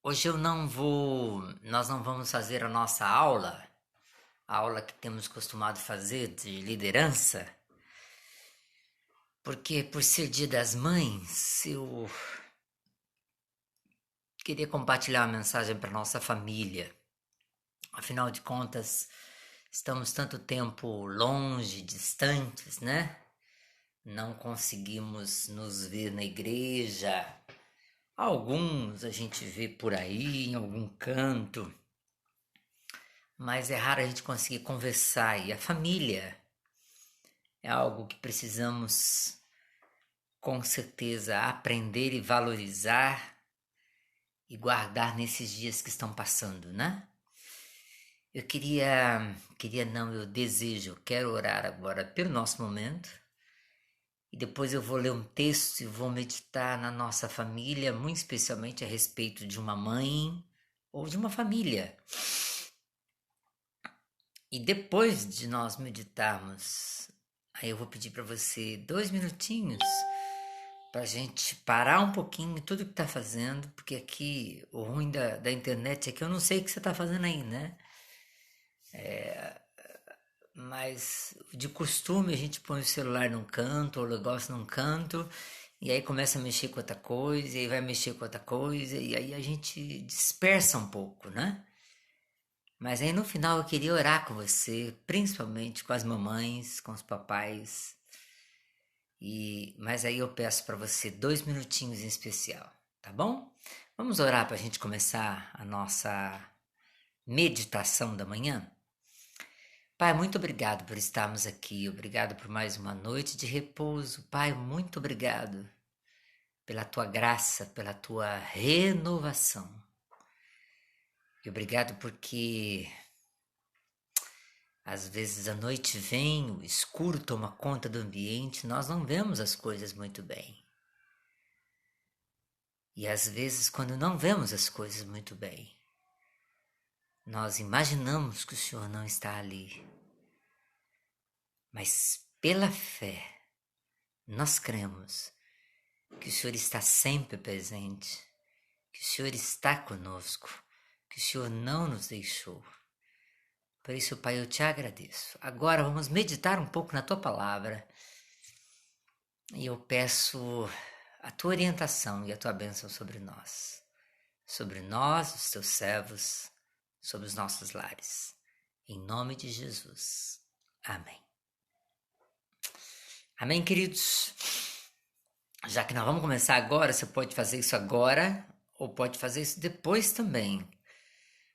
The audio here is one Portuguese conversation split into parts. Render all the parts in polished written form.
Hoje nós não vamos fazer a nossa a aula que temos costumado fazer de liderança, porque por ser Dia das Mães, eu queria compartilhar uma mensagem para nossa família. Afinal de contas, estamos tanto tempo longe, distantes, né? Não conseguimos nos ver na igreja. Alguns a gente vê por aí, em algum canto, mas é raro a gente conseguir conversar. E a família é algo que precisamos, com certeza, aprender e valorizar e guardar nesses dias que estão passando, né? Eu desejo, quero orar agora pelo nosso momento e depois eu vou ler um texto e vou meditar na nossa família, muito especialmente a respeito de uma mãe ou de uma família. E depois de nós meditarmos, aí eu vou pedir para você 2 minutinhos pra gente parar um pouquinho tudo que tá fazendo, porque aqui o ruim da internet é que eu não sei o que você tá fazendo aí, né? Mas de costume a gente põe o celular num canto, o negócio num canto, e aí começa a mexer com outra coisa, e aí vai mexer com outra coisa, e aí a gente dispersa um pouco, né? Mas aí no final eu queria orar com você, principalmente com as mamães, com os papais, mas aí eu peço para você 2 minutinhos em especial, tá bom? Vamos orar para a gente começar a nossa meditação da manhã? Pai, muito obrigado por estarmos aqui, obrigado por mais uma noite de repouso. Pai, muito obrigado pela tua graça, pela tua renovação. E obrigado porque às vezes a noite vem, o escuro toma conta do ambiente, nós não vemos as coisas muito bem. E às vezes, quando não vemos as coisas muito bem, nós imaginamos que o Senhor não está ali. Mas pela fé, nós cremos que o Senhor está sempre presente, que o Senhor está conosco, que o Senhor não nos deixou. Por isso, Pai, eu te agradeço. Agora vamos meditar um pouco na tua palavra e eu peço a tua orientação e a tua bênção sobre nós, os teus servos, sobre os nossos lares. Em nome de Jesus. Amém. Amém, queridos? Já que nós vamos começar agora, você pode fazer isso agora ou pode fazer isso depois também.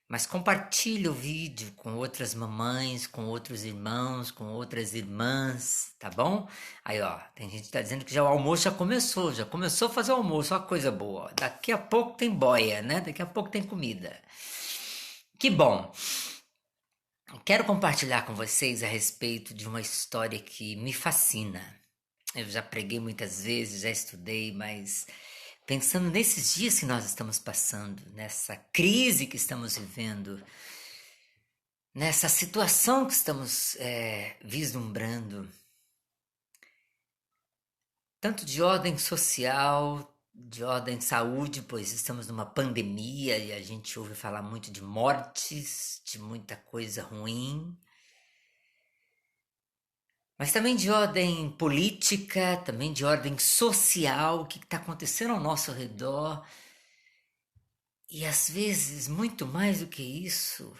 Mas compartilhe o vídeo com outras mamães, com outros irmãos, com outras irmãs, tá bom? Aí, ó, tem gente que tá dizendo que já o almoço já começou a fazer o almoço, ó, coisa boa. Daqui a pouco tem boia, né? Daqui a pouco tem comida. Que bom! Quero compartilhar com vocês a respeito de uma história que me fascina. Eu já preguei muitas vezes, já estudei, mas pensando nesses dias que nós estamos passando, nessa crise que estamos vivendo, nessa situação que estamos vislumbrando, tanto de ordem social, de ordem de saúde, pois estamos numa pandemia e a gente ouve falar muito de mortes, de muita coisa ruim, mas também de ordem política, também de ordem social, o que está acontecendo ao nosso redor. E às vezes, muito mais do que isso,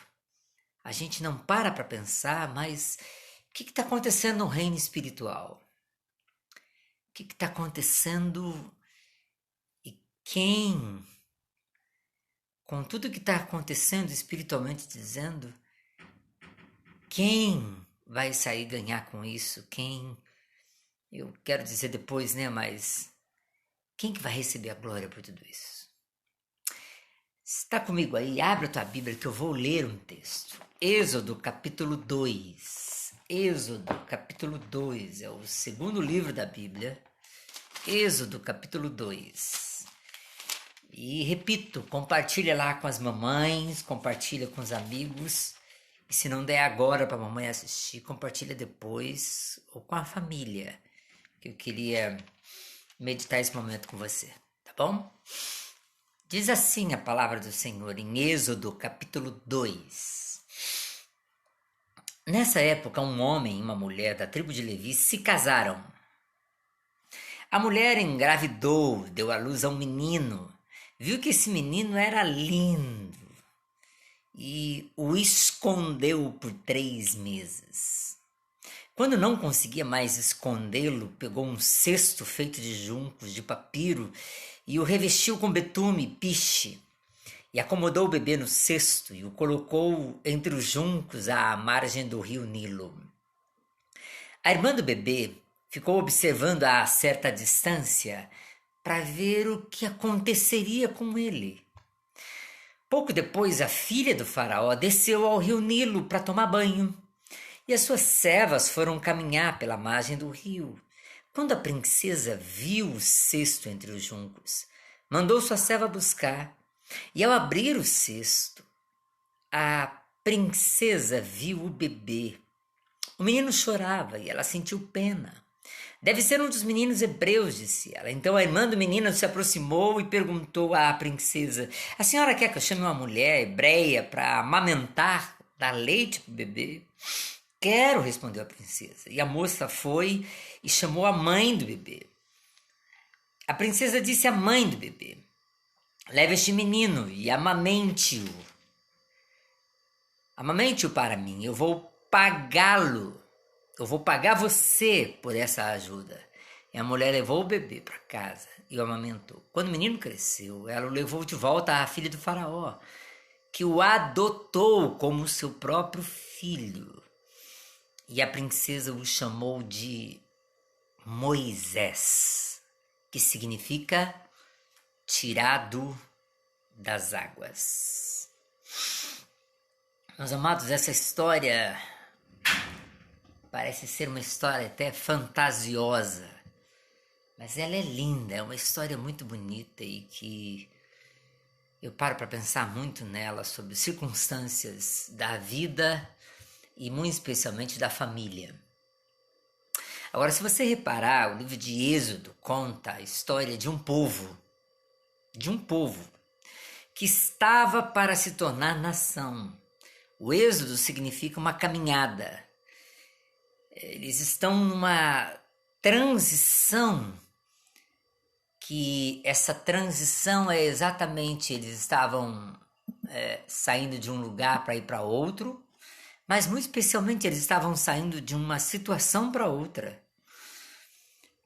a gente não para pensar, mas o que está acontecendo no reino espiritual? O que está acontecendo e quem, com tudo que está acontecendo espiritualmente dizendo, quem vai sair ganhar com isso? Quem, eu quero dizer depois, né, mas quem que vai receber a glória por tudo isso? Está comigo aí? Abre a tua Bíblia que eu vou ler um texto. Êxodo capítulo 2. Êxodo capítulo 2 é o segundo livro da Bíblia. Êxodo capítulo 2. E repito, compartilha lá com as mamães, compartilha com os amigos. E se não der agora para a mamãe assistir, compartilha depois ou com a família. Que eu queria meditar esse momento com você, tá bom? Diz assim a palavra do Senhor em Êxodo capítulo 2. Nessa época, um homem e uma mulher da tribo de Levi se casaram. A mulher engravidou, deu à luz a um menino, viu que esse menino era lindo e o escondeu por 3 meses. Quando não conseguia mais escondê-lo, pegou um cesto feito de juncos, de papiro, e o revestiu com betume e piche, e acomodou o bebê no cesto e o colocou entre os juncos à margem do rio Nilo. A irmã do bebê ficou observando a certa distância para ver o que aconteceria com ele. Pouco depois, a filha do faraó desceu ao rio Nilo para tomar banho, e as suas servas foram caminhar pela margem do rio. Quando a princesa viu o cesto entre os juncos, mandou sua serva buscar, e ao abrir o cesto, a princesa viu o bebê. O menino chorava e ela sentiu pena. Deve ser um dos meninos hebreus, disse ela. Então a irmã do menino se aproximou e perguntou à princesa: a senhora quer que eu chame uma mulher hebreia para amamentar, dar leite para o bebê? Quero, respondeu a princesa. E a moça foi e chamou a mãe do bebê. A princesa disse à mãe do bebê: leve este menino e amamente-o. Amamente-o para mim, eu vou pagá-lo. Eu vou pagar você por essa ajuda. E a mulher levou o bebê para casa e o amamentou. Quando o menino cresceu, ela o levou de volta à filha do faraó, que o adotou como seu próprio filho. E a princesa o chamou de Moisés, que significa tirado das águas. Meus amados, essa história parece ser uma história até fantasiosa, mas ela é linda, é uma história muito bonita e que eu paro para pensar muito nela sobre circunstâncias da vida e muito especialmente da família. Agora, se você reparar, o livro de Êxodo conta a história de um povo que estava para se tornar nação. O Êxodo significa uma caminhada. Eles estão numa transição, que essa transição é exatamente, eles estavam saindo de um lugar para ir para outro, mas muito especialmente eles estavam saindo de uma situação para outra.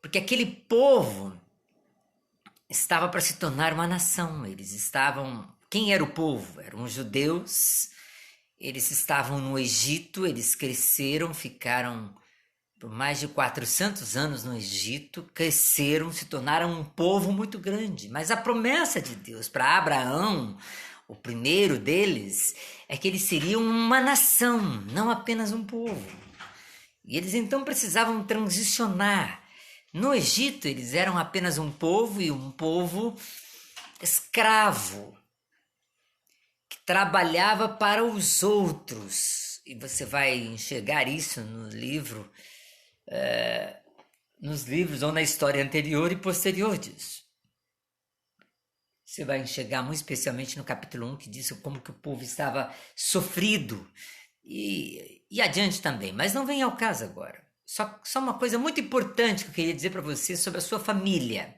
Porque aquele povo estava para se tornar uma nação. Eles estavam... Quem era o povo? Eram os judeus. Eles estavam no Egito, eles cresceram, ficaram por mais de 400 anos no Egito, cresceram, se tornaram um povo muito grande. Mas a promessa de Deus para Abraão, o primeiro deles, é que eles seriam uma nação, não apenas um povo. E eles então precisavam transicionar. No Egito, eles eram apenas um povo e um povo escravo, que trabalhava para os outros. E você vai enxergar isso no livro, nos livros ou na história anterior e posterior disso. Você vai enxergar muito especialmente no capítulo 1, que diz como que o povo estava sofrido e adiante também, mas não vem ao caso agora. Só uma coisa muito importante que eu queria dizer para você sobre a sua família.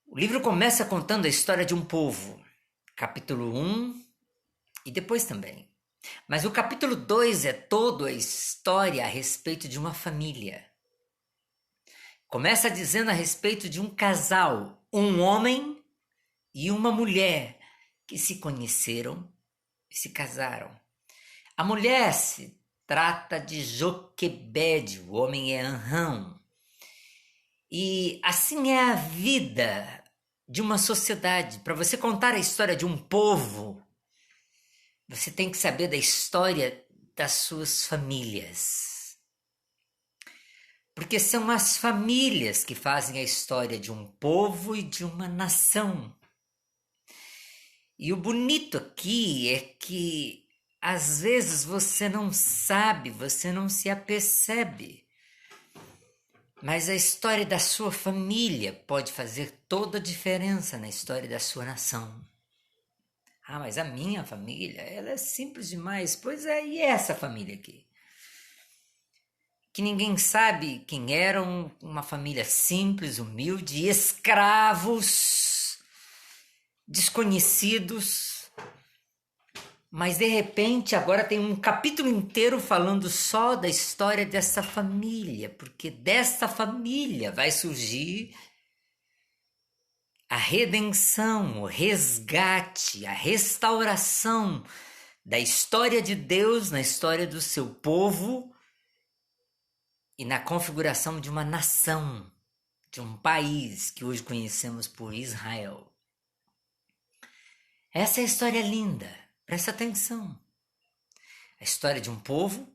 O livro começa contando a história de um povo, capítulo 1 e depois também. Mas o capítulo 2 é toda a história a respeito de uma família. Começa dizendo a respeito de um casal, um homem e uma mulher que se conheceram e se casaram. A mulher se trata de Joquebede, o homem é Anrão. E assim é a vida de uma sociedade. Para você contar a história de um povo, você tem que saber da história das suas famílias. Porque são as famílias que fazem a história de um povo e de uma nação. E o bonito aqui é que às vezes você não sabe, você não se apercebe, Mas a história da sua família pode fazer toda a diferença na história da sua nação. Ah, mas a minha família, ela é simples demais. Pois é, e essa família aqui? Que ninguém sabe quem eram, uma família simples, humilde, escravos, desconhecidos. Mas de repente agora tem um capítulo inteiro falando só da história dessa família, porque dessa família vai surgir a redenção, o resgate, a restauração da história de Deus na história do seu povo e na configuração de uma nação, de um país que hoje conhecemos por Israel. Essa é a história linda, presta atenção. A história de um povo,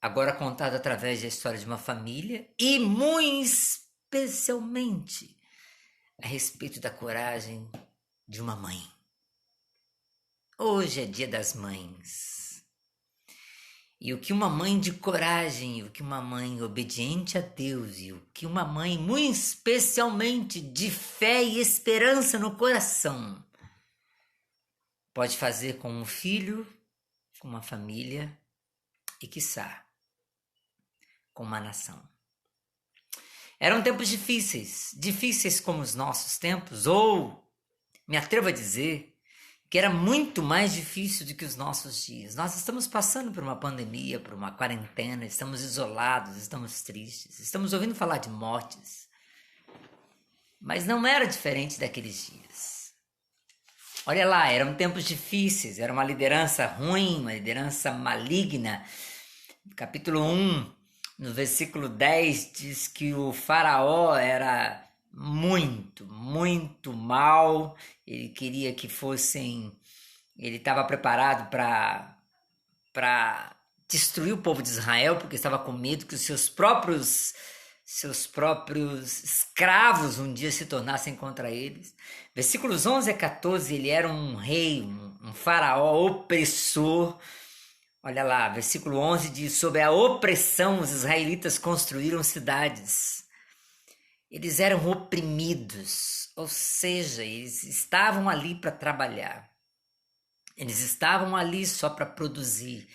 agora contada através da história de uma família e muito especialmente a respeito da coragem de uma mãe. Hoje é dia das mães. E o que uma mãe de coragem, o que uma mãe obediente a Deus, e o que uma mãe muito especialmente de fé e esperança no coração pode fazer com um filho, com uma família e, quiçá, com uma nação. Eram tempos difíceis, difíceis como os nossos tempos, ou me atrevo a dizer que era muito mais difícil do que os nossos dias. Nós estamos passando por uma pandemia, por uma quarentena, estamos isolados, estamos tristes, estamos ouvindo falar de mortes. Mas não era diferente daqueles dias. Olha lá, eram tempos difíceis, era uma liderança ruim, uma liderança maligna. Capítulo 1, no versículo 10, diz que o faraó era muito mal. Ele queria que fossem... Ele estava preparado para destruir o povo de Israel, porque estava com medo que os seus próprios escravos um dia se tornassem contra eles. Versículos 11 a 14, ele era um rei, um faraó opressor. Olha lá, versículo 11 diz: sob a opressão os israelitas construíram cidades. Eles eram oprimidos, ou seja, eles estavam ali para trabalhar. Eles estavam ali só para produzir.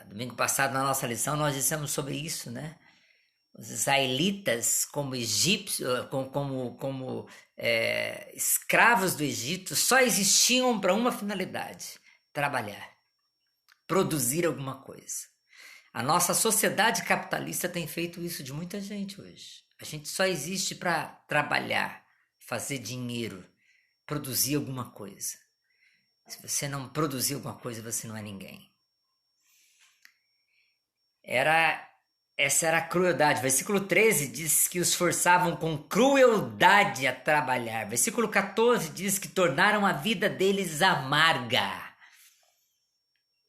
Domingo passado, na nossa lição, nós dissemos sobre isso, né? Os israelitas, como egípcios, como escravos do Egito, só existiam para uma finalidade: trabalhar, produzir alguma coisa. A nossa sociedade capitalista tem feito isso de muita gente hoje. A gente só existe para trabalhar, fazer dinheiro, produzir alguma coisa. Se você não produzir alguma coisa, você não é ninguém. Essa era a crueldade. Versículo 13 diz que os forçavam com crueldade a trabalhar. Versículo 14 diz que tornaram a vida deles amarga.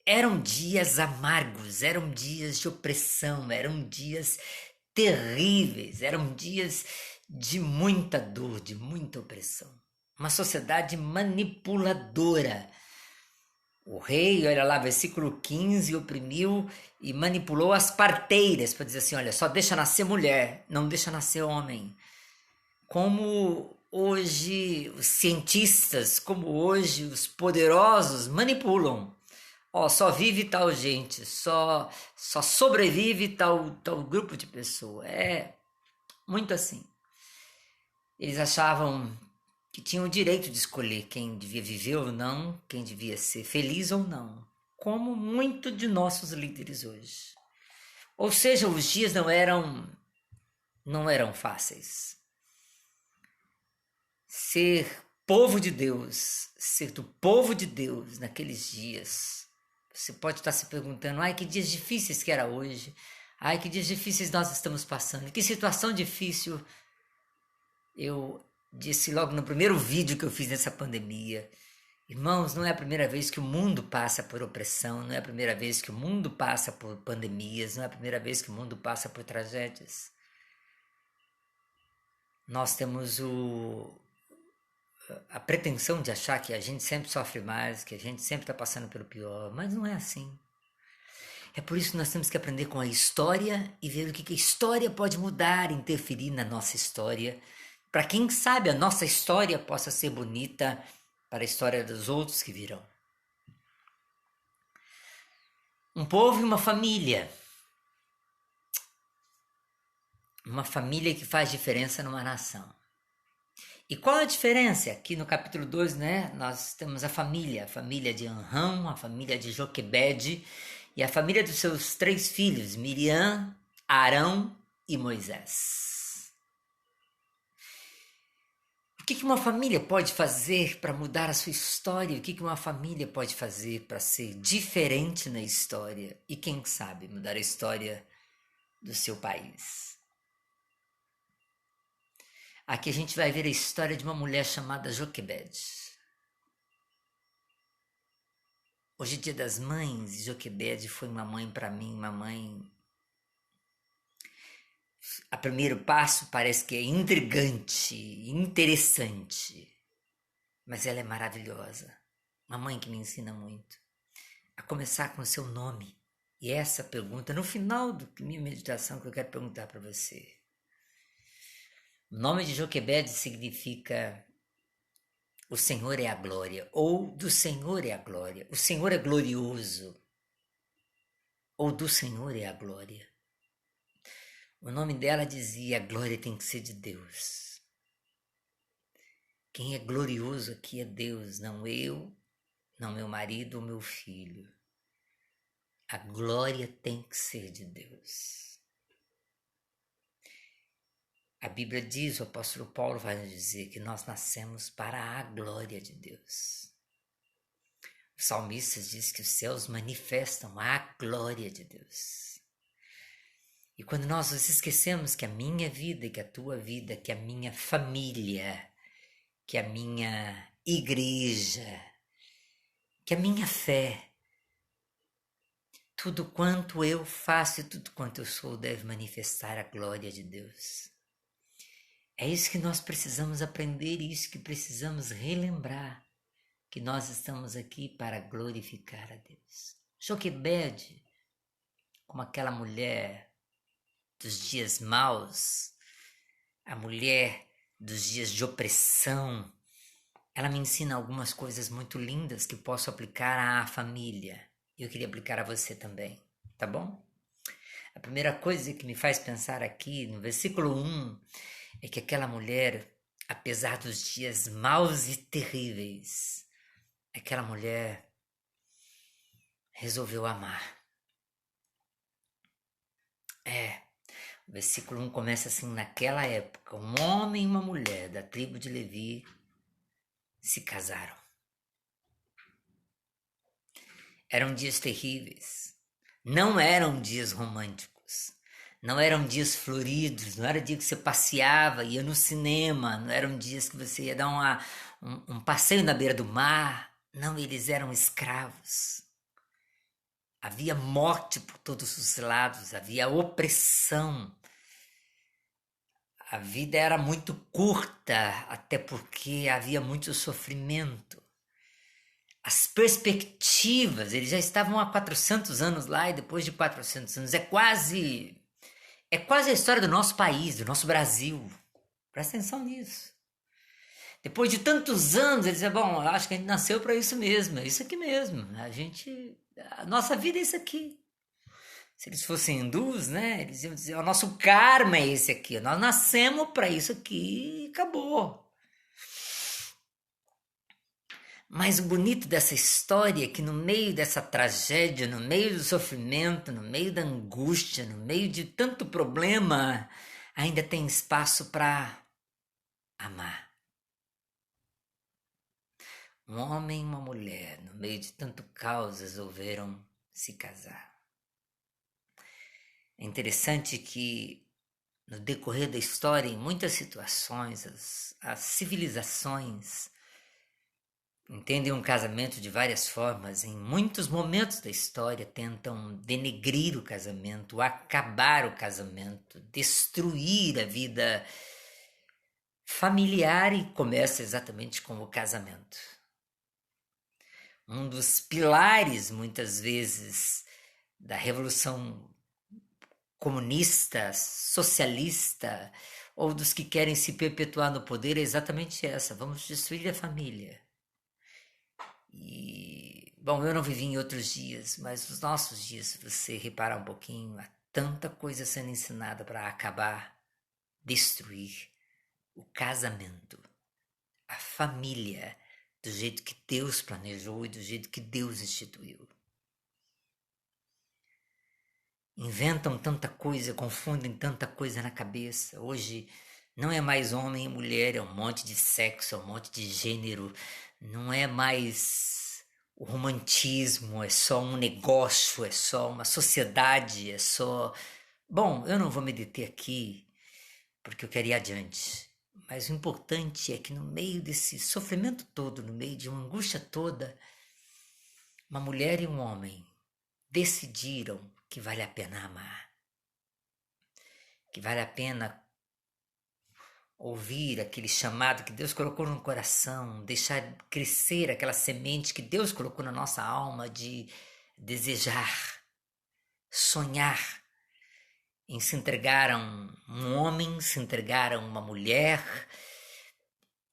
Eram dias amargos, eram dias de opressão, eram dias terríveis, eram dias de muita dor, de muita opressão. Uma sociedade manipuladora. O rei, olha lá, versículo 15, oprimiu e manipulou as parteiras para dizer assim: olha, só deixa nascer mulher, não deixa nascer homem. Como hoje os cientistas, como hoje os poderosos manipulam. Só vive tal gente, só sobrevive tal grupo de pessoas. É muito assim. Eles achavam que tinham o direito de escolher quem devia viver ou não, quem devia ser feliz ou não, como muito de nossos líderes hoje. Ou seja, os dias não eram fáceis. Ser povo de Deus, ser do povo de Deus naqueles dias, você pode estar se perguntando: ai, que dias difíceis que era hoje, ai, que dias difíceis nós estamos passando, que situação difícil. Eu disse logo no primeiro vídeo que eu fiz nessa pandemia: irmãos, não é a primeira vez que o mundo passa por opressão, não é a primeira vez que o mundo passa por pandemias, não é a primeira vez que o mundo passa por tragédias. Nós temos a pretensão de achar que a gente sempre sofre mais, que a gente sempre está passando pelo pior, mas não é assim. É por isso que nós temos que aprender com a história e ver o que a história pode mudar, interferir na nossa história, para quem sabe a nossa história possa ser bonita para a história dos outros que virão. Um povo e uma família. Uma família que faz diferença numa nação. E qual a diferença? Aqui no capítulo 2, né, nós temos a família de Anrão, a família de Joquebede e a família dos seus 3 filhos, Miriam, Arão e Moisés. O que uma família pode fazer para mudar a sua história? O que uma família pode fazer para ser diferente na história? E quem sabe mudar a história do seu país? Aqui a gente vai ver a história de uma mulher chamada Joquebede. Hoje é Dia das Mães, e Joquebede foi uma mãe para mim, uma mãe... A primeiro passo parece que é intrigante, interessante, mas ela é maravilhosa. Uma mãe que me ensina muito. A começar com o seu nome. E essa pergunta, no final da minha meditação, que eu quero perguntar para você. O nome de Joquebede significa o Senhor é a glória, ou do Senhor é a glória. O Senhor é glorioso, ou do Senhor é a glória. O nome dela dizia, a glória tem que ser de Deus. Quem é glorioso aqui é Deus, não eu, não meu marido ou meu filho. A glória tem que ser de Deus. A Bíblia diz, o apóstolo Paulo vai nos dizer que nós nascemos para a glória de Deus. O salmista diz que os céus manifestam a glória de Deus. E quando nós nos esquecemos que a minha vida, que a tua vida, que a minha família, que a minha igreja, que a minha fé, tudo quanto eu faço e tudo quanto eu sou deve manifestar a glória de Deus. É isso que nós precisamos aprender, isso que precisamos relembrar, que nós estamos aqui para glorificar a Deus. Joquebede, como aquela mulher dos dias maus, a mulher dos dias de opressão, ela me ensina algumas coisas muito lindas que posso aplicar à família. E eu queria aplicar a você também, tá bom? A primeira coisa que me faz pensar aqui, no versículo 1, é que aquela mulher, apesar dos dias maus e terríveis, aquela mulher resolveu amar. O versículo 1 começa assim, naquela época, um homem e uma mulher da tribo de Levi se casaram. Eram dias terríveis, não eram dias românticos. Não eram dias floridos, não era dia que você passeava, ia no cinema, não eram dias que você ia dar um passeio na beira do mar. Não, eles eram escravos. Havia morte por todos os lados, havia opressão. A vida era muito curta, até porque havia muito sofrimento. As perspectivas, eles já estavam há 400 anos lá e depois de 400 anos, é quase a história do nosso país, do nosso Brasil. Presta atenção nisso. Depois de tantos anos, eles dizem, bom, acho que a gente nasceu para isso mesmo, é isso aqui mesmo. A nossa vida é isso aqui. Se eles fossem hindus, né, eles iam dizer, o nosso karma é esse aqui, nós nascemos para isso aqui e acabou. Mas o bonito dessa história é que no meio dessa tragédia, no meio do sofrimento, no meio da angústia, no meio de tanto problema, ainda tem espaço para amar. Um homem e uma mulher, no meio de tanto caos, resolveram se casar. É interessante que no decorrer da história, em muitas situações, as civilizações entendem um casamento de várias formas. Em muitos momentos da história tentam denegrir o casamento, acabar o casamento, destruir a vida familiar e começa exatamente com o casamento. Um dos pilares, muitas vezes, da revolução comunista, socialista, ou dos que querem se perpetuar no poder é exatamente essa: vamos destruir a família. E, bom, eu não vivi em outros dias, mas nos nossos dias, se você reparar um pouquinho, há tanta coisa sendo ensinada para acabar, destruir o casamento, a família, do jeito que Deus planejou e do jeito que Deus instituiu. Inventam tanta coisa, confundem tanta coisa na cabeça. Hoje não é mais homem e mulher, é um monte de sexo, é um monte de gênero. Não é mais o romantismo, é só um negócio, é só uma sociedade, é só... Bom, eu não vou me deter aqui porque eu quero ir adiante. Mas o importante é que no meio desse sofrimento todo, no meio de uma angústia toda, uma mulher e um homem decidiram que vale a pena amar, que vale a pena ouvir aquele chamado que Deus colocou no coração, deixar crescer aquela semente que Deus colocou na nossa alma de desejar, sonhar em se entregar a um homem, se entregar a uma mulher.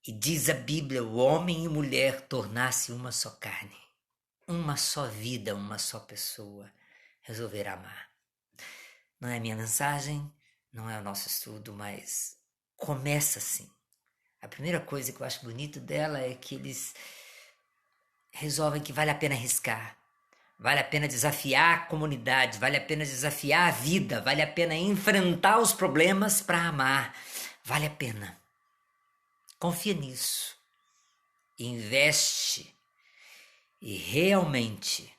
E diz a Bíblia, o homem e mulher tornar-se uma só carne, uma só vida, uma só pessoa, resolver amar. Não é a minha mensagem, não é o nosso estudo, mas começa assim. A primeira coisa que eu acho bonito dela é que eles resolvem que vale a pena arriscar, vale a pena desafiar a comunidade, vale a pena desafiar a vida, vale a pena enfrentar os problemas para amar, vale a pena. Confia nisso, investe e realmente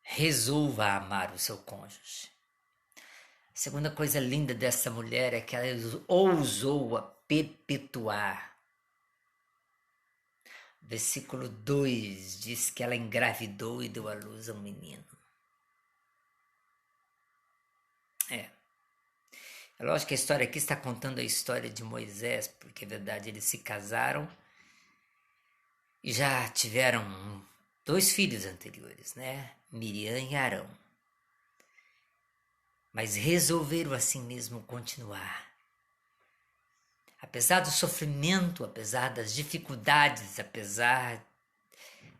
resolva amar o seu cônjuge. A segunda coisa linda dessa mulher é que ela ousou a perpetuar. Versículo 2 diz que ela engravidou e deu à luz a um menino. É lógico que a história aqui está contando a história de Moisés, porque é verdade, eles se casaram e já tiveram 2 filhos anteriores, né? Miriam e Arão. Mas resolveram assim mesmo continuar. Apesar do sofrimento, apesar das dificuldades, apesar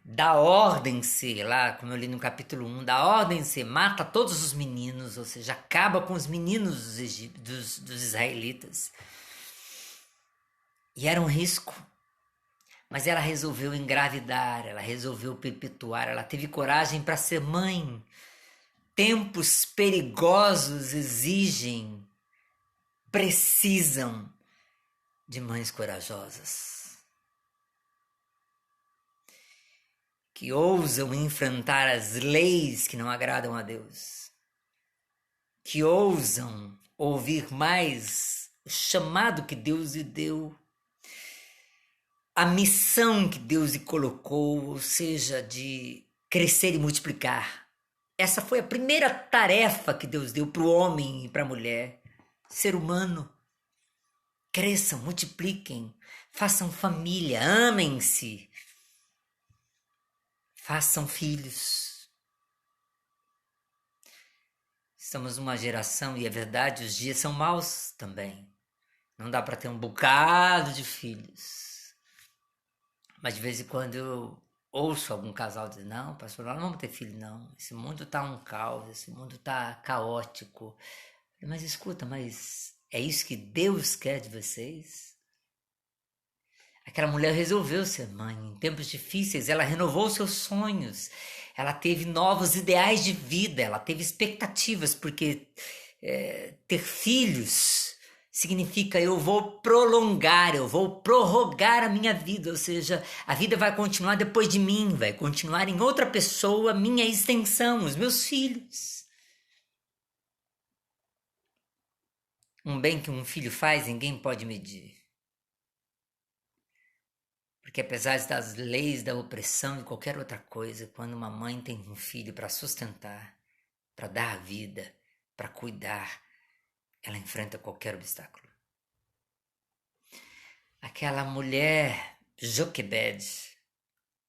da ordem ser, lá como eu li no capítulo 1, da ordem ser mata todos os meninos, ou seja, acaba com os meninos dos israelitas. E era um risco, mas ela resolveu engravidar, ela resolveu perpetuar, ela teve coragem para ser mãe. Tempos perigosos precisam de mães corajosas, que ousam enfrentar as leis que não agradam a Deus, que ousam ouvir mais o chamado que Deus lhe deu, a missão que Deus lhe colocou, ou seja, de crescer e multiplicar. Essa foi a primeira tarefa que Deus deu para o homem e para a mulher. Ser humano. Cresçam, multipliquem, façam família, amem-se. Façam filhos. Estamos numa geração, e é verdade, os dias são maus também. Não dá para ter um bocado de filhos. Mas de vez em quando eu ouço algum casal dizer, não, pastor, nós não vamos ter filho, não. Esse mundo está um caos, esse mundo está caótico. Mas escuta, mas é isso que Deus quer de vocês? Aquela mulher resolveu ser mãe. Em tempos difíceis, ela renovou seus sonhos. Ela teve novos ideais de vida, ela teve expectativas, porque ter filhos significa eu vou prolongar, eu vou prorrogar a minha vida, ou seja, a vida vai continuar depois de mim, vai continuar em outra pessoa, minha extensão, os meus filhos. Um bem que um filho faz, ninguém pode medir. Porque apesar das leis da opressão e qualquer outra coisa, quando uma mãe tem um filho para sustentar, para dar a vida, para cuidar, ela enfrenta qualquer obstáculo. Aquela mulher Joquebed,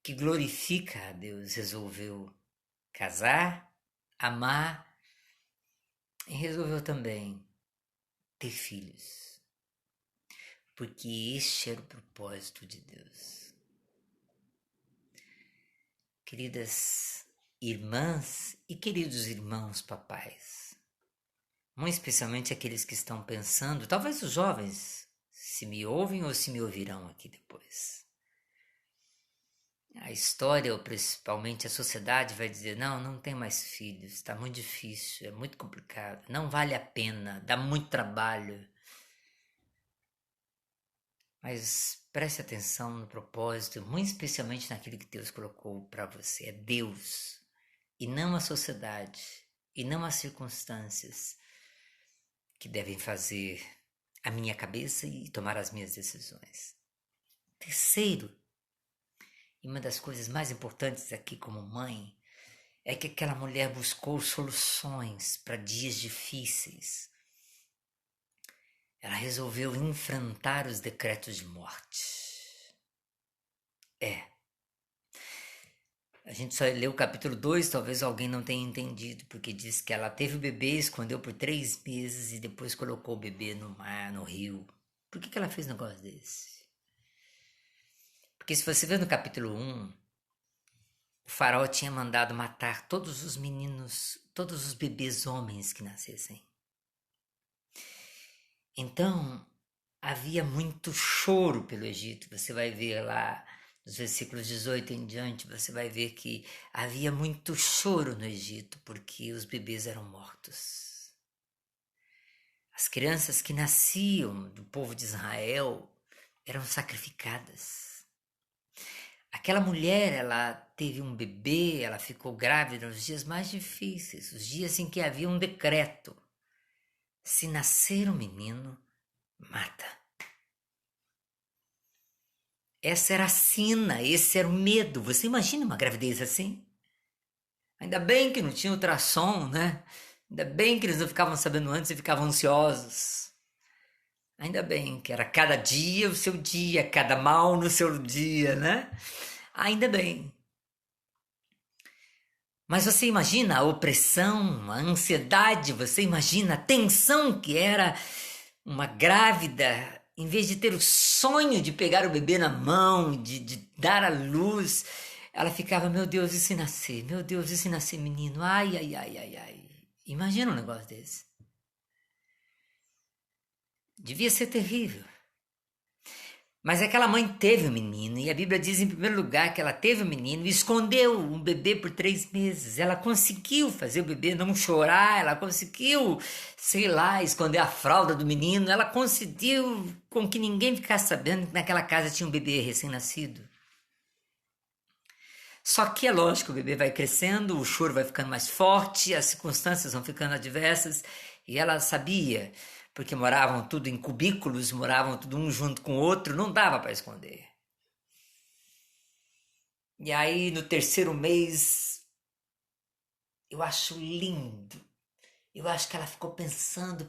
que glorifica a Deus, resolveu casar, amar e resolveu também ter filhos. Porque este era o propósito de Deus. Queridas irmãs e queridos irmãos papais, muito especialmente aqueles que estão pensando, talvez os jovens, se me ouvem ou se me ouvirão aqui depois. A história, ou principalmente a sociedade, vai dizer, não tem mais filhos, está muito difícil, é muito complicado, não vale a pena, dá muito trabalho. Mas preste atenção no propósito, muito especialmente naquilo que Deus colocou para você. É Deus, e não a sociedade, e não as circunstâncias que devem fazer a minha cabeça e tomar as minhas decisões. Terceiro, e uma das coisas mais importantes aqui como mãe, é que aquela mulher buscou soluções para dias difíceis. Ela resolveu enfrentar os decretos de morte. A gente só leu o capítulo 2, talvez alguém não tenha entendido, porque diz que ela teve o bebê, escondeu por 3 meses e depois colocou o bebê no mar, no rio. Por que ela fez um negócio desse? Porque se você ver no capítulo 1, o faraó tinha mandado matar todos os meninos, todos os bebês homens que nascessem. Então, havia muito choro pelo Egito. Você vai ver lá nos versículos 18 em diante, você vai ver que havia muito choro no Egito, porque os bebês eram mortos. As crianças que nasciam do povo de Israel eram sacrificadas. Aquela mulher, ela teve um bebê, ela ficou grávida nos dias mais difíceis, os dias em que havia um decreto. Se nascer um menino, mata. Essa era a sina, esse era o medo. Você imagina uma gravidez assim? Ainda bem que não tinha ultrassom, né? Ainda bem que eles não ficavam sabendo antes e ficavam ansiosos. Ainda bem que era cada dia o seu dia, cada mal no seu dia, né? Ainda bem. Mas você imagina a opressão, a ansiedade, você imagina a tensão que era uma grávida, em vez de ter o sonho de pegar o bebê na mão, de dar à luz, ela ficava, meu Deus, e se nascer? Meu Deus, e se nascer menino? Ai, ai, ai, ai, ai. Imagina um negócio desse. Devia ser terrível. Mas aquela mãe teve um menino, e a Bíblia diz em primeiro lugar que ela teve um menino e escondeu um bebê por 3 meses. Ela conseguiu fazer o bebê não chorar, ela conseguiu, sei lá, esconder a fralda do menino, ela conseguiu com que ninguém ficasse sabendo que naquela casa tinha um bebê recém-nascido. Só que é lógico, o bebê vai crescendo, o choro vai ficando mais forte, as circunstâncias vão ficando adversas, e ela sabia, porque moravam tudo em cubículos, moravam tudo um junto com o outro, não dava para esconder. E aí no 3º mês, eu acho lindo. Eu acho que ela ficou pensando,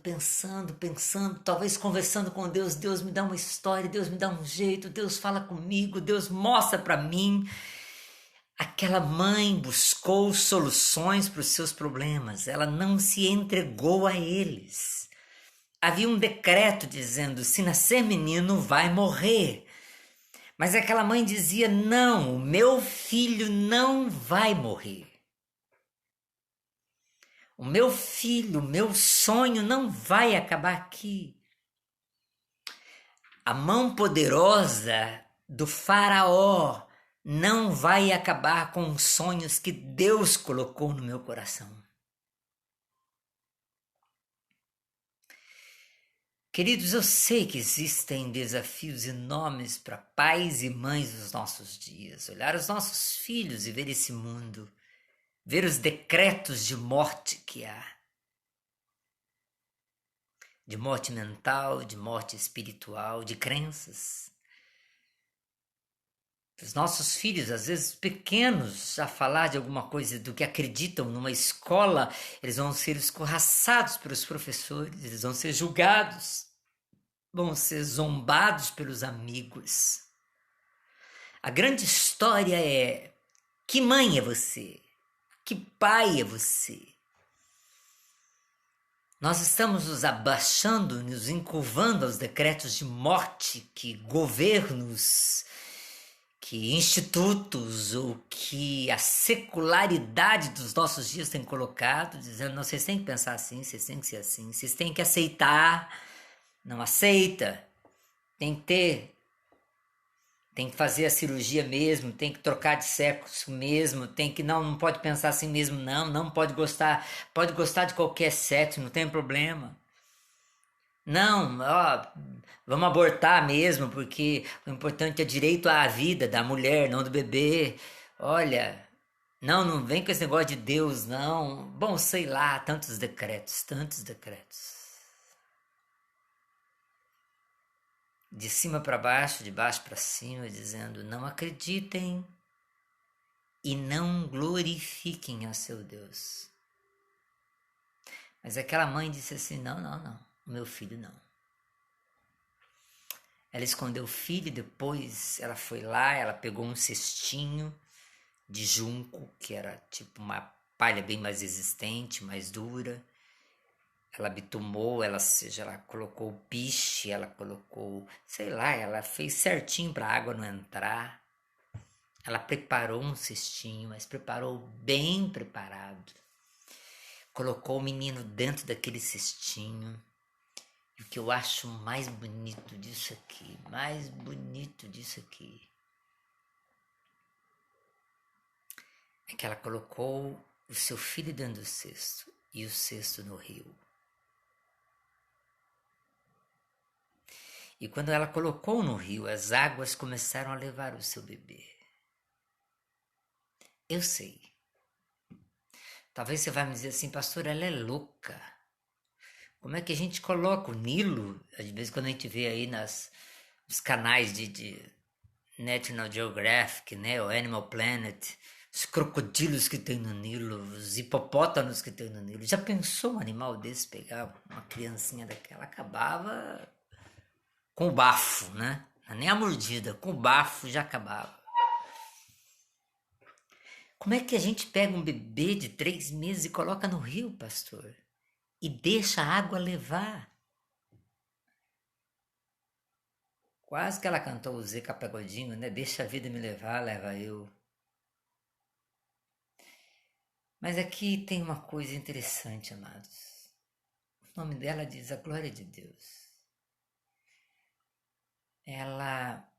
talvez conversando com Deus. Deus me dá uma história, Deus me dá um jeito, Deus fala comigo, Deus mostra para mim. Aquela mãe buscou soluções para os seus problemas, ela não se entregou a eles. Havia um decreto dizendo, se nascer menino vai morrer. Mas aquela mãe dizia, não, o meu filho não vai morrer. O meu filho, o meu sonho não vai acabar aqui. A mão poderosa do faraó não vai acabar com os sonhos que Deus colocou no meu coração. Queridos, eu sei que existem desafios enormes para pais e mães dos nossos dias. Olhar os nossos filhos e ver esse mundo. Ver os decretos de morte que há. De morte mental, de morte espiritual, de crenças. Os nossos filhos, às vezes pequenos, a falar de alguma coisa do que acreditam numa escola, eles vão ser escorraçados pelos professores, eles vão ser julgados, vão ser zombados pelos amigos. A grande história é: que mãe é você? Que pai é você? Nós estamos nos abaixando, nos encurvando aos decretos de morte que governos, que institutos ou que a secularidade dos nossos dias tem colocado, dizendo, não, vocês têm que pensar assim, vocês têm que ser assim, vocês têm que aceitar, não aceita, tem que fazer a cirurgia mesmo, tem que trocar de sexo mesmo, tem que, não pode pensar assim mesmo, não pode gostar de qualquer sexo, não tem problema. Não, ó, vamos abortar mesmo, porque o importante é direito à vida da mulher, não do bebê. Olha, não vem com esse negócio de Deus, não. Bom, sei lá, tantos decretos, tantos decretos. De cima para baixo, de baixo para cima, dizendo, não acreditem e não glorifiquem a seu Deus. Mas aquela mãe disse assim, não, o meu filho não. Ela escondeu o filho e depois ela foi lá, ela pegou um cestinho de junco, que era tipo uma palha bem mais resistente, mais dura. Ela bitumou, ela colocou o piche, ela colocou, sei lá, ela fez certinho para a água não entrar. Ela preparou um cestinho, mas preparou bem preparado. Colocou o menino dentro daquele cestinho. E o que eu acho mais bonito disso aqui, é que ela colocou o seu filho dentro do cesto e o cesto no rio. E quando ela colocou no rio, as águas começaram a levar o seu bebê. Eu sei. Talvez você vai me dizer assim, pastor, ela é louca. Como é que a gente coloca o Nilo? Às vezes quando a gente vê aí nos canais de National Geographic, né, o Animal Planet, os crocodilos que tem no Nilo, os hipopótamos que tem no Nilo. Já pensou um animal desse pegar uma criancinha daquela? Acabava com o bafo, né? Nem a mordida, com o bafo já acabava. Como é que a gente pega um bebê de 3 meses e coloca no rio, pastor? E deixa a água levar? Quase que ela cantou o Zeca Pagodinho, né? Deixa a vida me levar, leva eu. Mas aqui tem uma coisa interessante, amados. O nome dela diz a glória de Deus. Ela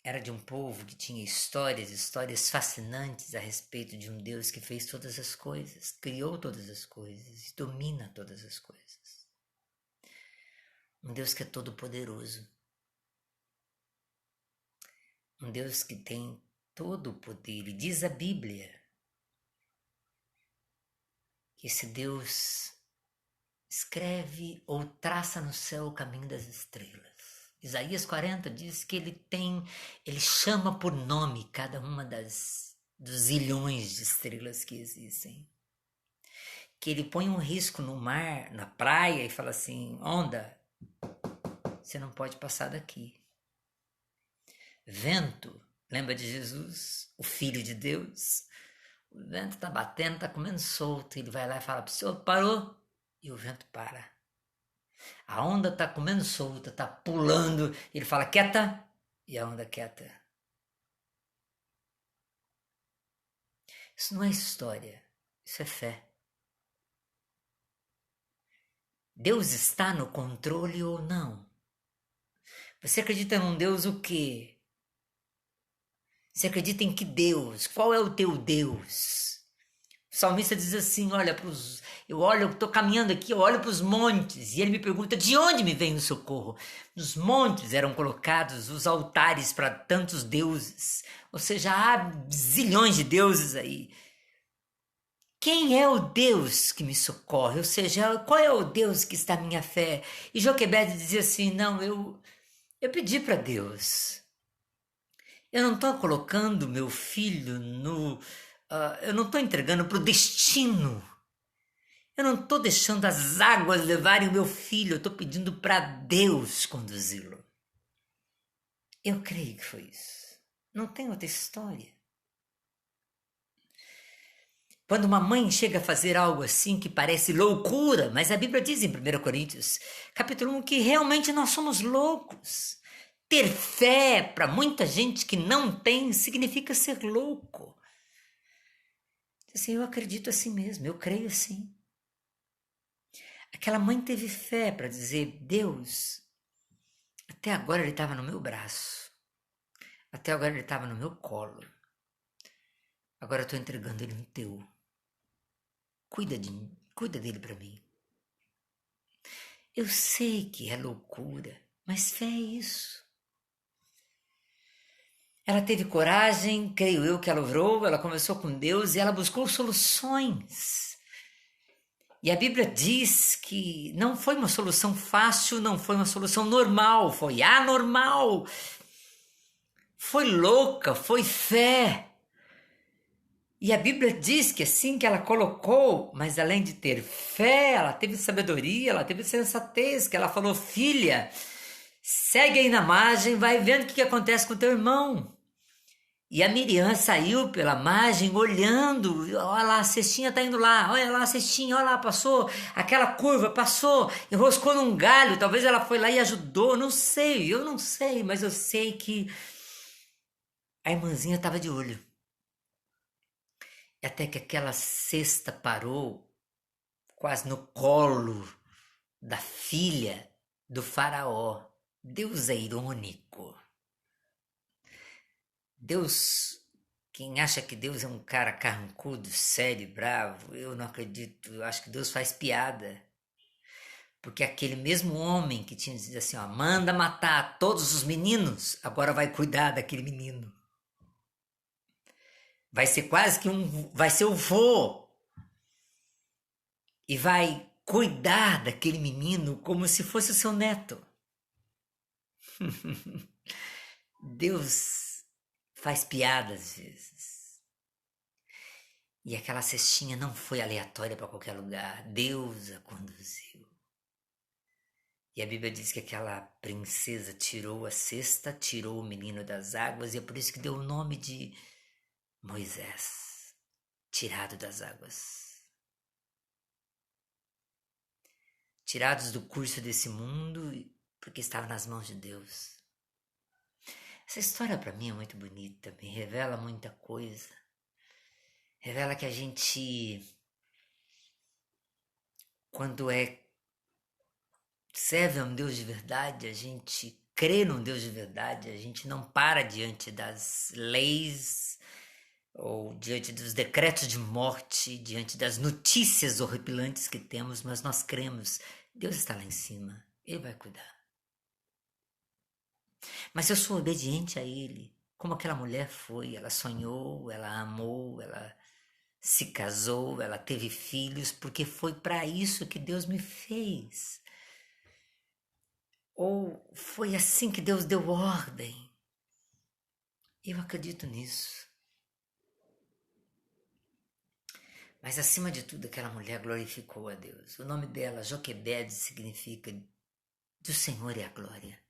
era de um povo que tinha histórias fascinantes a respeito de um Deus que fez todas as coisas, criou todas as coisas, domina todas as coisas. Um Deus que é todo poderoso. Um Deus que tem todo o poder. E diz a Bíblia que esse Deus escreve ou traça no céu o caminho das estrelas. Isaías 40 diz que ele chama por nome cada uma dos zilhões de estrelas que existem. Que ele põe um risco no mar, na praia, e fala assim, onda, você não pode passar daqui. Vento, lembra de Jesus, o Filho de Deus? O vento está batendo, está comendo solto. Ele vai lá e fala para o senhor, parou? E o vento para. A onda está comendo solta, está pulando. Ele fala, quieta. E a onda quieta. Isso não é história, isso é fé. Deus está no controle ou não? Você acredita num Deus o quê? Você acredita em que Deus? Qual é o teu Deus? O salmista diz assim, eu estou caminhando aqui, eu olho para os montes, e ele me pergunta, de onde me vem o socorro? Nos montes eram colocados os altares para tantos deuses, ou seja, há zilhões de deuses aí. Quem é o Deus que me socorre? Ou seja, qual é o Deus que está a minha fé? E Joquebede dizia assim, não, eu pedi para Deus. Eu não estou colocando meu filho eu não estou entregando para o destino. Eu não estou deixando as águas levarem o meu filho. Eu estou pedindo para Deus conduzi-lo. Eu creio que foi isso. Não tem outra história. Quando uma mãe chega a fazer algo assim que parece loucura, mas a Bíblia diz em 1 Coríntios, capítulo 1, que realmente nós somos loucos. Ter fé para muita gente que não tem significa ser louco. Assim, eu acredito assim mesmo, eu creio assim. Aquela mãe teve fé para dizer, Deus, até agora ele estava no meu braço, até agora ele estava no meu colo, agora eu estou entregando ele no teu. Cuida de mim, cuida dele para mim. Eu sei que é loucura, mas fé é isso. Ela teve coragem, creio eu que ela orou, ela conversou com Deus e ela buscou soluções. E a Bíblia diz que não foi uma solução fácil, não foi uma solução normal, foi anormal. Foi louca, foi fé. E a Bíblia diz que assim que ela colocou, mas além de ter fé, ela teve sabedoria, ela teve sensatez, que ela falou, filha, segue aí na margem, vai vendo o que acontece com teu irmão. E a Miriam saiu pela margem olhando, olha lá, a cestinha tá indo lá, olha lá a cestinha, olha lá, passou, aquela curva passou, enroscou num galho, talvez ela foi lá e ajudou, não sei, eu não sei, mas eu sei que a irmãzinha estava de olho. Até que aquela cesta parou quase no colo da filha do faraó. Deus é irônico. Deus, quem acha que Deus é um cara carrancudo, sério, bravo, eu não acredito. Eu acho que Deus faz piada. Porque aquele mesmo homem que tinha dito assim, ó, manda matar todos os meninos, agora vai cuidar daquele menino. Vai ser quase que vai ser o vô. E vai cuidar daquele menino como se fosse o seu neto. Deus faz piada às vezes. E aquela cestinha não foi aleatória para qualquer lugar. Deus a conduziu. E a Bíblia diz que aquela princesa tirou a cesta, tirou o menino das águas, e é por isso que deu o nome de Moisés, tirado das águas. Tirados do curso desse mundo, porque estava nas mãos de Deus. Essa história para mim é muito bonita, me revela muita coisa. Revela que a gente, quando serve a um Deus de verdade, a gente crê num Deus de verdade, a gente não para diante das leis ou diante dos decretos de morte, diante das notícias horripilantes que temos, mas nós cremos, Deus está lá em cima, Ele vai cuidar. Mas eu sou obediente a Ele, como aquela mulher foi, ela sonhou, ela amou, ela se casou, ela teve filhos, porque foi para isso que Deus me fez. Ou foi assim que Deus deu ordem. Eu acredito nisso. Mas acima de tudo, aquela mulher glorificou a Deus. O nome dela, Joquebede, significa do Senhor é a glória.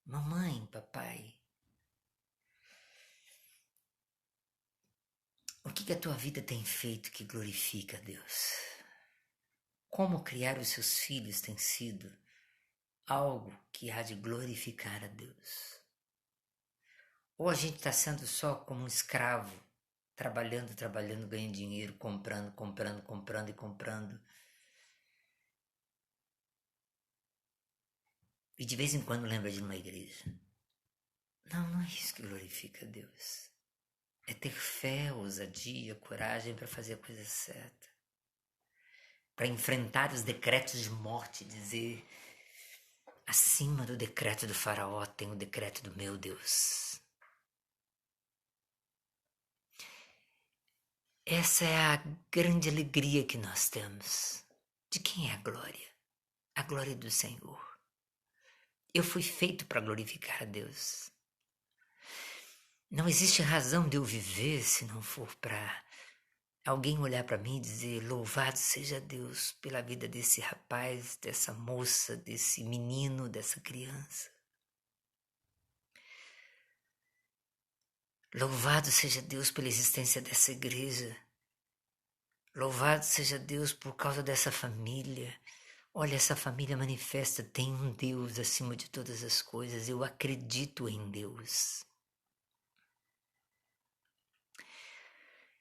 Mamãe, papai, o que a tua vida tem feito que glorifica a Deus? Como criar os seus filhos tem sido algo que há de glorificar a Deus? Ou a gente está sendo só como um escravo, trabalhando, ganhando dinheiro, comprando e comprando. E de vez em quando lembra de uma igreja. Não é isso que glorifica a Deus. É ter fé, ousadia, coragem para fazer a coisa certa. Para enfrentar os decretos de morte e dizer, acima do decreto do faraó tem o decreto do meu Deus. Essa é a grande alegria que nós temos. De quem é a glória? A glória do Senhor. Eu fui feito para glorificar a Deus. Não existe razão de eu viver se não for para alguém olhar para mim e dizer, louvado seja Deus pela vida desse rapaz, dessa moça, desse menino, dessa criança. Louvado seja Deus pela existência dessa igreja. Louvado seja Deus por causa dessa família. Olha, essa família manifesta, tem um Deus acima de todas as coisas. Eu acredito em Deus.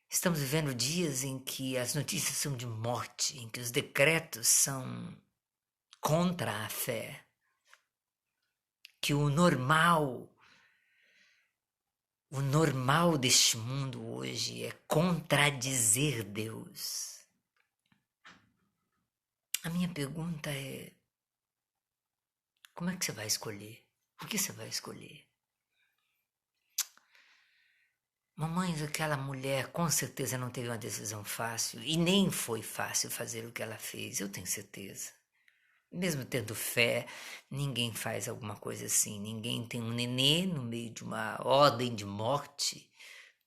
Estamos vivendo dias em que as notícias são de morte, em que os decretos são contra a fé, que o normal deste mundo hoje é contradizer Deus. A minha pergunta é: como é que você vai escolher? O que você vai escolher? Mamãe, aquela mulher com certeza não teve uma decisão fácil e nem foi fácil fazer o que ela fez, eu tenho certeza. Mesmo tendo fé, ninguém faz alguma coisa assim. Ninguém tem um nenê no meio de uma ordem de morte.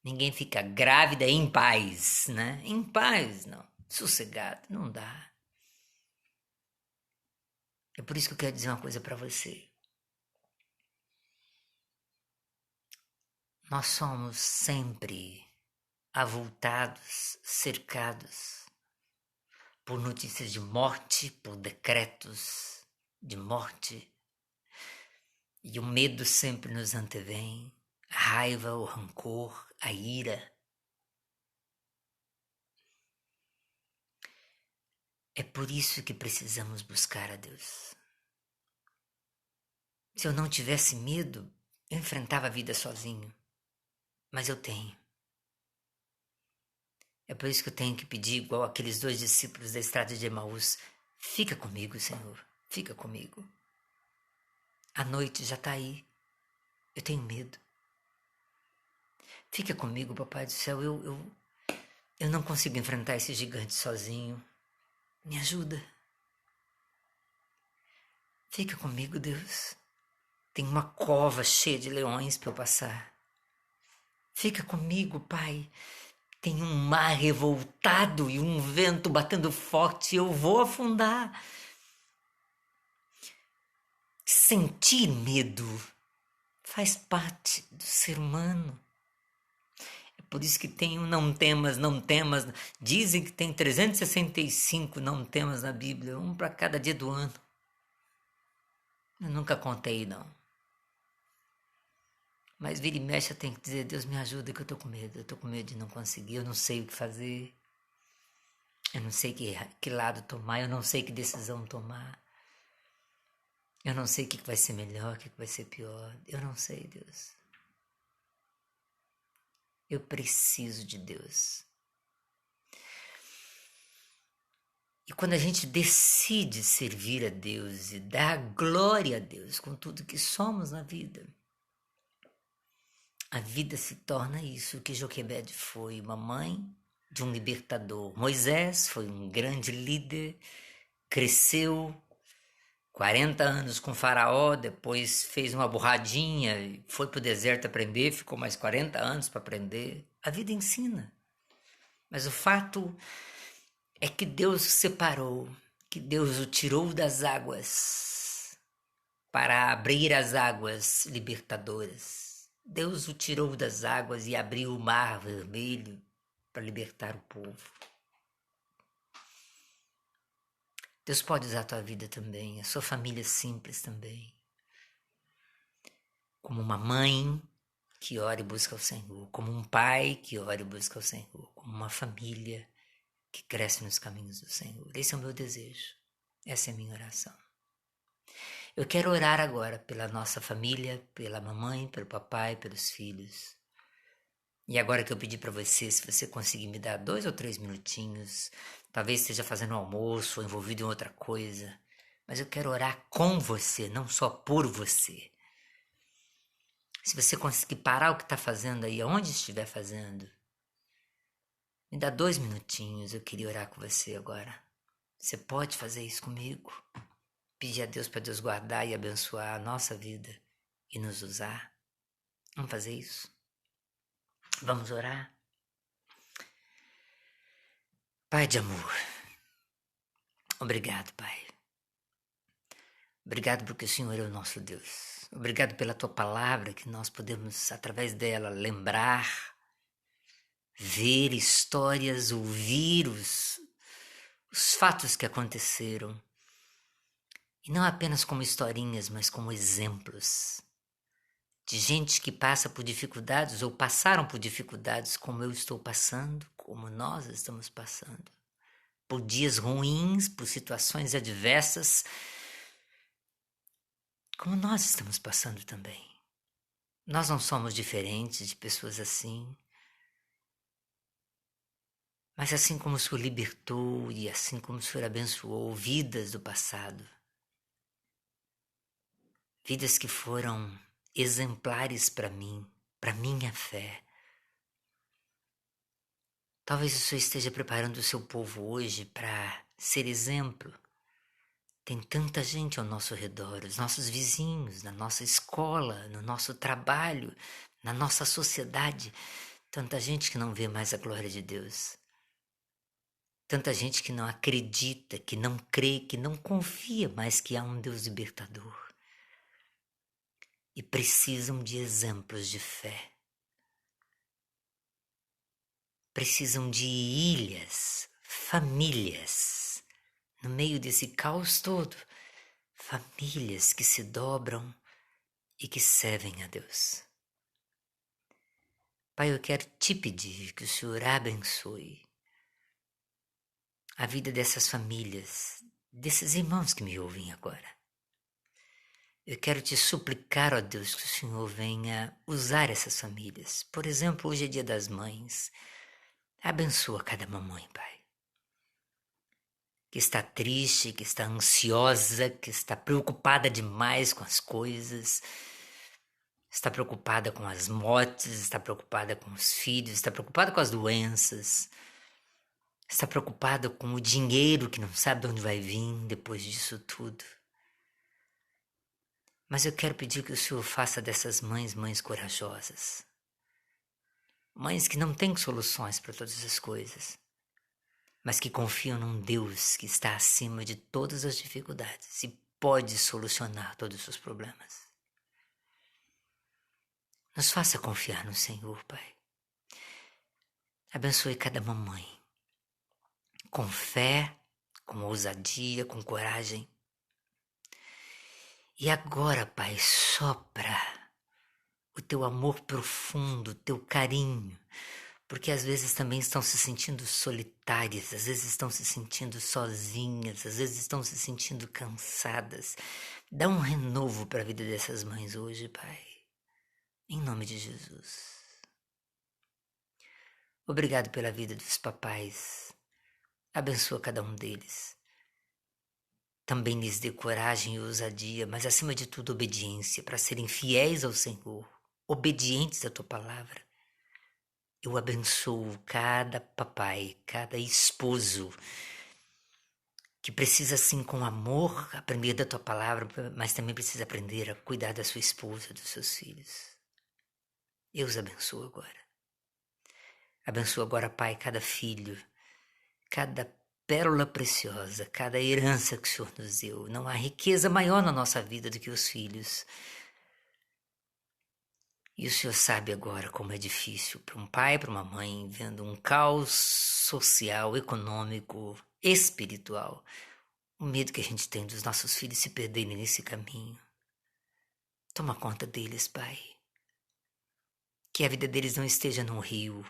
Ninguém fica grávida em paz, né? Em paz, não. Sossegado, não dá. É por isso que eu quero dizer uma coisa para você. Nós somos sempre avultados, cercados por notícias de morte, por decretos de morte. E o medo sempre nos antevém, a raiva, o rancor, a ira. É por isso que precisamos buscar a Deus. Se eu não tivesse medo, eu enfrentava a vida sozinho. Mas eu tenho. É por isso que eu tenho que pedir, igual aqueles 2 discípulos da estrada de Emaús: fica comigo, Senhor, fica comigo. A noite já está aí. Eu tenho medo. Fica comigo, Papai do Céu. Eu não consigo enfrentar esse gigante sozinho. Me ajuda. Fica comigo, Deus. Tem uma cova cheia de leões para eu passar. Fica comigo, Pai. Tem um mar revoltado e um vento batendo forte. Eu vou afundar. Sentir medo faz parte do ser humano. É por isso que tem um não temas, não temas. Dizem que tem 365 não temas na Bíblia, um para cada dia do ano. Eu nunca contei, não. Mas vira e mexe eu tenho que dizer: Deus me ajuda que eu tô com medo. Eu tô com medo de não conseguir, eu não sei o que fazer. Eu não sei que lado tomar, eu não sei que decisão tomar. Eu não sei o que vai ser melhor, o que vai ser pior. Eu não sei, Deus. Eu preciso de Deus. E quando a gente decide servir a Deus e dar glória a Deus com tudo que somos na vida, a vida se torna isso que Joquebede foi, uma mãe de um libertador. Moisés foi um grande líder, cresceu 40 anos com Faraó, depois fez uma borradinha, foi para o deserto aprender, ficou mais 40 anos para aprender. A vida ensina. Mas o fato é que Deus o separou, que Deus o tirou das águas para abrir as águas libertadoras. Deus o tirou das águas e abriu o mar vermelho para libertar o povo. Deus pode usar a tua vida também, a sua família simples também. Como uma mãe que ora e busca o Senhor, como um pai que ora e busca o Senhor, como uma família que cresce nos caminhos do Senhor. Esse é o meu desejo, essa é a minha oração. Eu quero orar agora pela nossa família, pela mamãe, pelo papai, pelos filhos. E agora que eu pedi para você, se você conseguir me dar 2 ou 3 minutinhos, talvez esteja fazendo um almoço ou envolvido em outra coisa, mas eu quero orar com você, não só por você. Se você conseguir parar o que está fazendo aí, aonde estiver fazendo, me dá 2 minutinhos, eu queria orar com você agora. Você pode fazer isso comigo? Pedir a Deus para Deus guardar e abençoar a nossa vida e nos usar. Vamos fazer isso? Vamos orar? Pai de amor, obrigado, Pai. Obrigado porque o Senhor é o nosso Deus. Obrigado pela tua palavra, que nós podemos, através dela, lembrar, ver histórias, ouvir os fatos que aconteceram. E não apenas como historinhas, mas como exemplos de gente que passa por dificuldades ou passaram por dificuldades como eu estou passando, como nós estamos passando. Por dias ruins, por situações adversas, como nós estamos passando também. Nós não somos diferentes de pessoas assim. Mas assim como o Senhor libertou e assim como o Senhor abençoou vidas do passado, vidas que foram exemplares para mim, para minha fé. Talvez o Senhor esteja preparando o seu povo hoje para ser exemplo. Tem tanta gente ao nosso redor, os nossos vizinhos, na nossa escola, no nosso trabalho, na nossa sociedade. Tanta gente que não vê mais a glória de Deus. Tanta gente que não acredita, que não crê, que não confia mais que há um Deus libertador. E precisam de exemplos de fé. Precisam de ilhas, famílias, no meio desse caos todo, famílias que se dobram e que servem a Deus. Pai, eu quero te pedir que o Senhor abençoe a vida dessas famílias, desses irmãos que me ouvem agora. Eu quero te suplicar, ó Deus, que o Senhor venha usar essas famílias. Por exemplo, hoje é Dia das Mães. Abençoa cada mamãe, Pai, que está triste, que está ansiosa, que está preocupada demais com as coisas, está preocupada com as mortes, está preocupada com os filhos, está preocupada com as doenças, está preocupada com o dinheiro que não sabe de onde vai vir depois disso tudo. Mas eu quero pedir que o Senhor faça dessas mães, mães corajosas. Mães que não têm soluções para todas as coisas, mas que confiam num Deus que está acima de todas as dificuldades e pode solucionar todos os problemas. Nos faça confiar no Senhor, Pai. Abençoe cada mamãe, com fé, com ousadia, com coragem. E agora, Pai, sopra o teu amor profundo, o teu carinho, porque às vezes também estão se sentindo solitárias, às vezes estão se sentindo sozinhas, às vezes estão se sentindo cansadas. Dá um renovo para a vida dessas mães hoje, Pai. Em nome de Jesus. Obrigado pela vida dos papais. Abençoa cada um deles. Também lhes dê coragem e ousadia, mas acima de tudo obediência, para serem fiéis ao Senhor, obedientes à tua palavra. Eu abençoo cada papai, cada esposo que precisa, assim, com amor, aprender da tua palavra, mas também precisa aprender a cuidar da sua esposa, dos seus filhos. Eu os abençoo agora. Abençoa agora, Pai, cada filho, cada pérola preciosa, cada herança que o Senhor nos deu. Não há riqueza maior na nossa vida do que os filhos. E o Senhor sabe agora como é difícil para um pai, para uma mãe, vendo um caos social, econômico, espiritual. O medo que a gente tem dos nossos filhos se perderem nesse caminho. Toma conta deles, Pai. Que a vida deles não esteja num rio.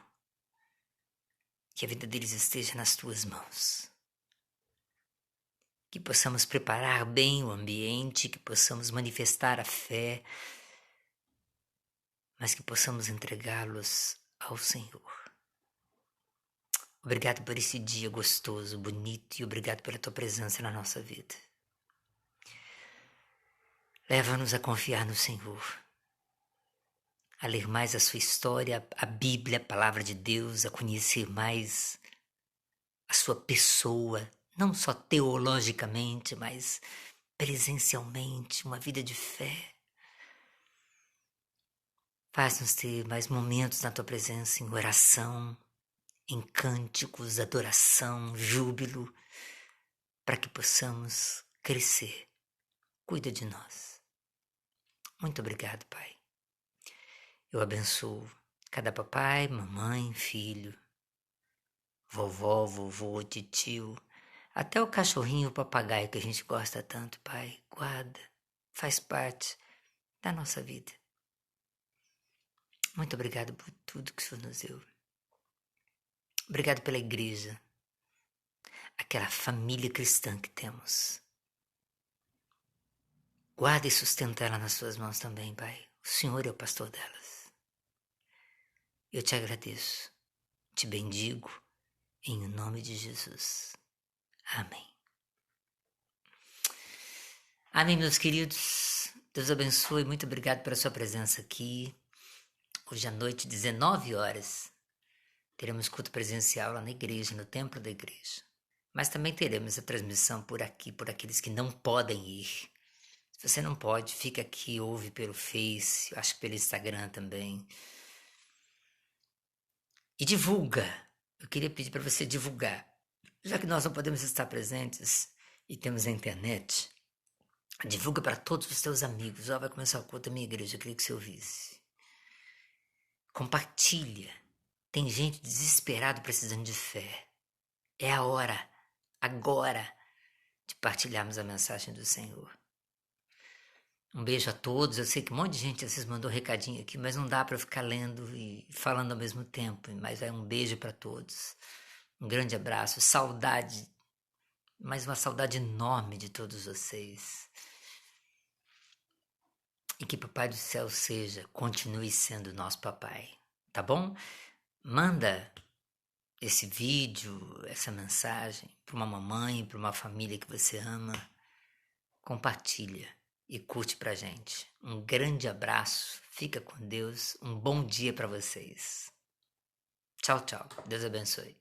Que a vida deles esteja nas tuas mãos. Que possamos preparar bem o ambiente, que possamos manifestar a fé, mas que possamos entregá-los ao Senhor. Obrigado por esse dia gostoso, bonito, e obrigado pela tua presença na nossa vida. Leva-nos a confiar no Senhor, a ler mais a sua história, a Bíblia, a palavra de Deus, a conhecer mais a sua pessoa, não só teologicamente, mas presencialmente, uma vida de fé. Faz-nos ter mais momentos na tua presença em oração, em cânticos, adoração, júbilo, para que possamos crescer. Cuida de nós. Muito obrigado, Pai. Eu abençoo cada papai, mamãe, filho, vovó, vovô, titio, até o cachorrinho e o papagaio que a gente gosta tanto, Pai. Guarda, faz parte da nossa vida. Muito obrigado por tudo que o Senhor nos deu. Obrigado pela igreja, aquela família cristã que temos. Guarda e sustenta ela nas suas mãos também, Pai. O Senhor é o pastor delas. Eu te agradeço, te bendigo, em nome de Jesus. Amém. Amém, meus queridos. Deus abençoe. Muito obrigado pela sua presença aqui. Hoje à noite, 19 horas, teremos culto presencial lá na igreja, no templo da igreja. Mas também teremos a transmissão por aqui, por aqueles que não podem ir. Se você não pode, fica aqui, ouve pelo Face, acho que pelo Instagram também. E divulga. Eu queria pedir para você divulgar. Já que nós não podemos estar presentes e temos a internet, divulga para todos os teus amigos. Vai começar o culto da minha igreja, eu queria que você ouvisse. Compartilha. Tem gente desesperada precisando de fé. É a hora, agora, de partilharmos a mensagem do Senhor. Um beijo a todos. Eu sei que um monte de gente às vezes mandou recadinho aqui, mas não dá para ficar lendo e falando ao mesmo tempo. Mas é um beijo para todos. Um grande abraço. Saudade, mas uma saudade enorme de todos vocês. E que Papai do Céu continue sendo nosso papai. Tá bom? Manda esse vídeo, essa mensagem para uma mamãe, para uma família que você ama. Compartilha e curte pra gente. Um grande abraço, fica com Deus, um bom dia para vocês. Tchau, tchau. Deus abençoe.